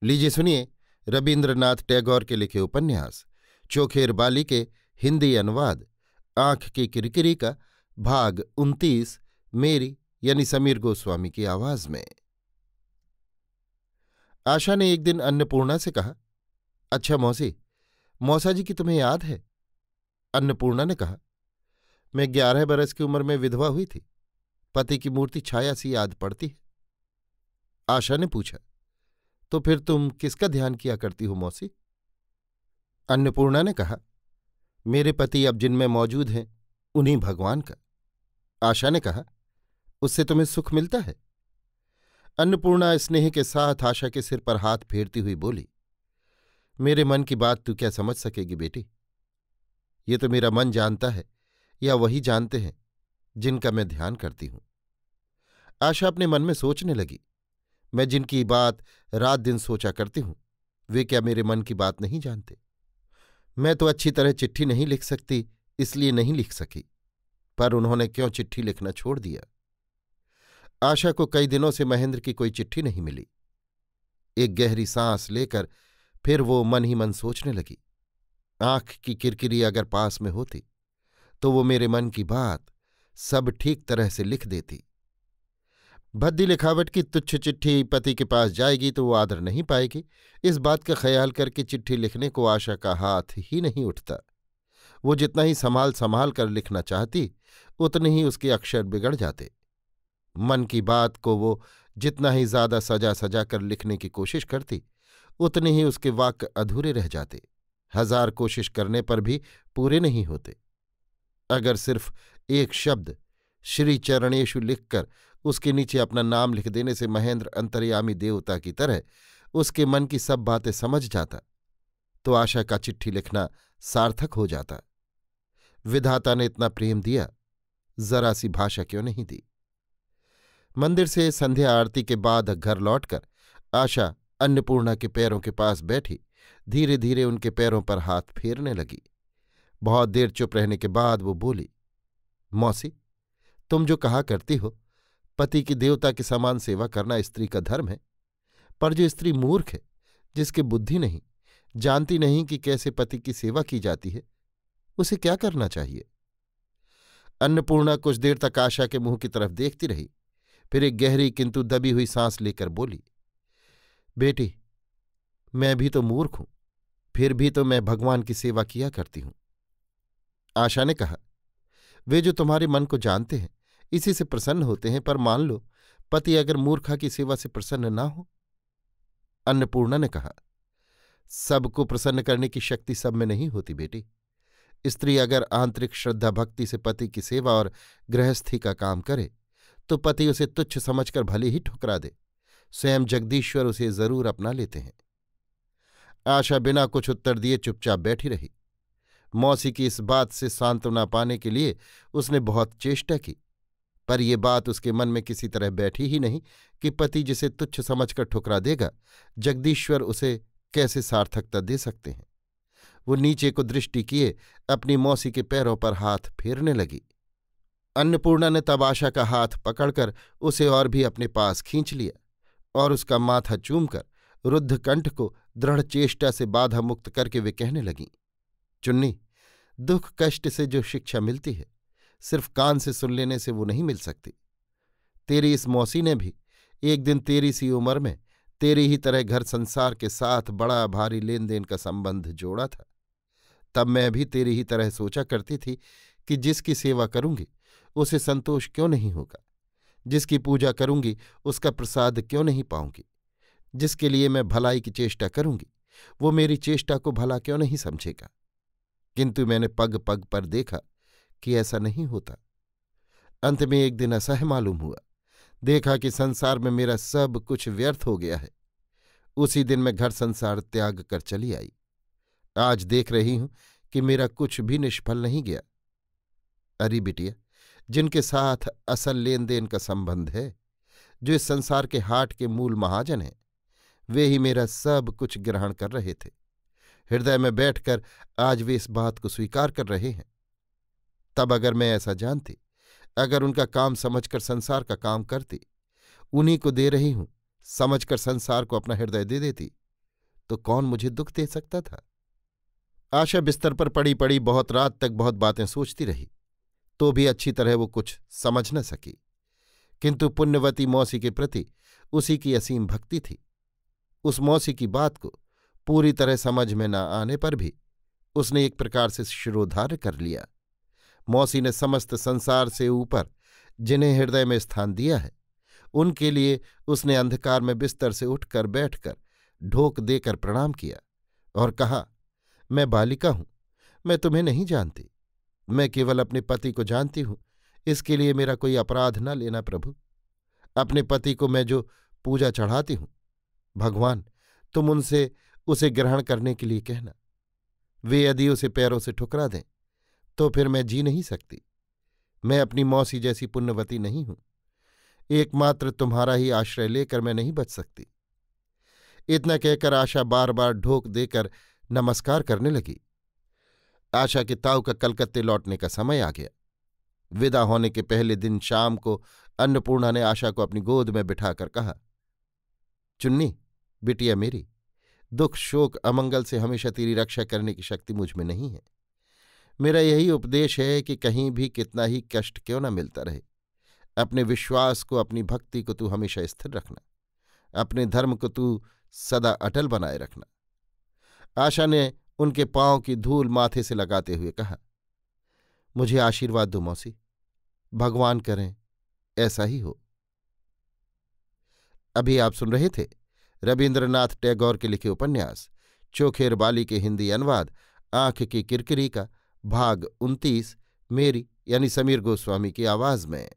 लीजिए सुनिए रबीन्द्रनाथ टैगोर के लिखे उपन्यास चोखेर बाली के हिंदी अनुवाद आंख की किरकिरी का भाग 29 मेरी यानी समीर गोस्वामी की आवाज में। आशा ने एक दिन अन्नपूर्णा से कहा, अच्छा मौसी, मौसा जी की तुम्हें याद है? अन्नपूर्णा ने कहा, मैं 11 बरस की उम्र में विधवा हुई थी। पति की मूर्ति छाया सी याद पड़ती है। आशा ने पूछा, तो फिर तुम किसका ध्यान किया करती हो मौसी? अन्नपूर्णा ने कहा, मेरे पति अब जिनमें मौजूद हैं उन्हीं भगवान का। आशा ने कहा, उससे तुम्हें सुख मिलता है? अन्नपूर्णा स्नेह के साथ आशा के सिर पर हाथ फेरती हुई बोली, मेरे मन की बात तू क्या समझ सकेगी बेटी? ये तो मेरा मन जानता है या वही जानते हैं जिनका मैं ध्यान करती हूं। आशा अपने मन में सोचने लगी, मैं जिनकी बात रात दिन सोचा करती हूं वे क्या मेरे मन की बात नहीं जानते? मैं तो अच्छी तरह चिट्ठी नहीं लिख सकती, इसलिए नहीं लिख सकी, पर उन्होंने क्यों चिट्ठी लिखना छोड़ दिया? आशा को कई दिनों से महेंद्र की कोई चिट्ठी नहीं मिली। एक गहरी सांस लेकर फिर वो मन ही मन सोचने लगी, आंख की किरकिरी अगर पास में होती तो वो मेरे मन की बात सब ठीक तरह से लिख देती। भद्दी लिखावट की तुच्छ चिट्ठी पति के पास जाएगी तो वो आदर नहीं पाएगी, इस बात का ख्याल करके चिट्ठी लिखने को आशा का हाथ ही नहीं उठता। वो जितना ही संभाल संभाल कर लिखना चाहती उतने ही उसके अक्षर बिगड़ जाते। मन की बात को वो जितना ही ज्यादा सजा सजा कर लिखने की कोशिश करती उतने ही उसके वाक्य अधूरे रह जाते, 1000 कोशिश करने पर भी पूरे नहीं होते। अगर सिर्फ एक शब्द श्री चरणेषु लिखकर उसके नीचे अपना नाम लिख देने से महेंद्र अंतर्यामी देवता की तरह उसके मन की सब बातें समझ जाता तो आशा का चिट्ठी लिखना सार्थक हो जाता। विधाता ने इतना प्रेम दिया, जरा सी भाषा क्यों नहीं दी? मंदिर से संध्या आरती के बाद घर लौटकर आशा अन्नपूर्णा के पैरों के पास बैठी धीरे धीरे उनके पैरों पर हाथ फेरने लगी। बहुत देर चुप रहने के बाद वो बोली, मौसी, तुम जो कहा करती हो पति की देवता के समान सेवा करना स्त्री का धर्म है, पर जो स्त्री मूर्ख है, जिसकी बुद्धि नहीं, जानती नहीं कि कैसे पति की सेवा की जाती है, उसे क्या करना चाहिए? अन्नपूर्णा कुछ देर तक आशा के मुंह की तरफ देखती रही, फिर एक गहरी किंतु दबी हुई सांस लेकर बोली, बेटी, मैं भी तो मूर्ख हूं, फिर भी तो मैं भगवान की सेवा किया करती हूं। आशा ने कहा, वे जो तुम्हारे मन को जानते हैं इसी से प्रसन्न होते हैं, पर मान लो पति अगर मूर्खा की सेवा से प्रसन्न ना हो? अन्नपूर्णा ने कहा, सबको प्रसन्न करने की शक्ति सब में नहीं होती बेटी। स्त्री अगर आंतरिक श्रद्धा भक्ति से पति की सेवा और गृहस्थी का काम करे तो पति उसे तुच्छ समझकर भले ही ठुकरा दे, स्वयं जगदीश्वर उसे जरूर अपना लेते हैं। आशा बिना कुछ उत्तर दिए चुपचाप बैठी रही। मौसी की इस बात से सांत्वना पाने के लिए उसने बहुत चेष्टा की, पर यह बात उसके मन में किसी तरह बैठी ही नहीं कि पति जिसे तुच्छ समझकर ठुकरा देगा, जगदीश्वर उसे कैसे सार्थकता दे सकते हैं। वो नीचे को दृष्टि किए अपनी मौसी के पैरों पर हाथ फेरने लगी। अन्नपूर्णा ने तब आशा का हाथ पकड़कर उसे और भी अपने पास खींच लिया और उसका माथा चूमकर रुद्ध कंठ को दृढ़ चेष्टा से बाधा मुक्त करके वे कहने लगीं, चुन्नी, दुख कष्ट से जो शिक्षा मिलती है सिर्फ कान से सुन लेने से वो नहीं मिल सकती। तेरी इस मौसी ने भी एक दिन तेरी सी उम्र में तेरी ही तरह घर संसार के साथ बड़ा भारी लेन देन का संबंध जोड़ा था। तब मैं भी तेरी ही तरह सोचा करती थी कि जिसकी सेवा करूंगी उसे संतोष क्यों नहीं होगा, जिसकी पूजा करूंगी उसका प्रसाद क्यों नहीं पाऊंगी, जिसके लिए मैं भलाई की चेष्टा करूंगी वो मेरी चेष्टा को भला क्यों नहीं समझेगा। किंतु मैंने पग पग पर देखा कि ऐसा नहीं होता। अंत में एक दिन असह्य मालूम हुआ, देखा कि संसार में मेरा सब कुछ व्यर्थ हो गया है। उसी दिन मैं घर संसार त्याग कर चली आई। आज देख रही हूं कि मेरा कुछ भी निष्फल नहीं गया। अरे बिटिया, जिनके साथ असल लेन देन का संबंध है, जो इस संसार के हाट के मूल महाजन हैं, वे ही मेरा सब कुछ ग्रहण कर रहे थे। हृदय में बैठकर आज वे इस बात को स्वीकार कर रहे हैं। तब अगर मैं ऐसा जानती, अगर उनका काम समझकर संसार का काम करती, उन्हीं को दे रही हूं समझकर संसार को अपना हृदय दे देती, तो कौन मुझे दुख दे सकता था। आशा बिस्तर पर पड़ी पड़ी बहुत रात तक बहुत बातें सोचती रही, तो भी अच्छी तरह वो कुछ समझ न सकी। किंतु पुण्यवती मौसी के प्रति उसी की असीम भक्ति थी। उस मौसी की बात को पूरी तरह समझ में न आने पर भी उसने एक प्रकार से शिरोधार्य कर लिया। मौसी ने समस्त संसार से ऊपर जिन्हें हृदय में स्थान दिया है, उनके लिए उसने अंधकार में बिस्तर से उठकर बैठकर ढोक देकर प्रणाम किया और कहा, मैं बालिका हूं, मैं तुम्हें नहीं जानती। मैं केवल अपने पति को जानती हूं, इसके लिए मेरा कोई अपराध न लेना प्रभु। अपने पति को मैं जो पूजा चढ़ाती हूं, भगवान तुम उनसे उसे ग्रहण करने के लिए कहना। वे यदि उसे पैरों से ठुकरा दें तो फिर मैं जी नहीं सकती। मैं अपनी मौसी जैसी पुण्यवती नहीं हूं। एकमात्र तुम्हारा ही आश्रय लेकर मैं नहीं बच सकती। इतना कहकर आशा बार बार ढोक देकर नमस्कार करने लगी। आशा के ताऊ का कलकत्ते लौटने का समय आ गया। विदा होने के पहले दिन शाम को अन्नपूर्णा ने आशा को अपनी गोद में बिठाकर कहा, चुन्नी बिटिया मेरी, दुख शोक अमंगल से हमेशा तेरी रक्षा करने की शक्ति मुझ में नहीं है। मेरा यही उपदेश है कि कहीं भी कितना ही कष्ट क्यों न मिलता रहे, अपने विश्वास को अपनी भक्ति को तू हमेशा स्थिर रखना, अपने धर्म को तू सदा अटल बनाए रखना। आशा ने उनके पांव की धूल माथे से लगाते हुए कहा, मुझे आशीर्वाद दो मौसी, भगवान करें ऐसा ही हो। अभी आप सुन रहे थे रवीन्द्रनाथ टैगोर के लिखे उपन्यास चोखेर बाली के हिंदी अनुवाद आंख की किरकिरी का भाग 29 मेरी यानी समीर गोस्वामी की आवाज में।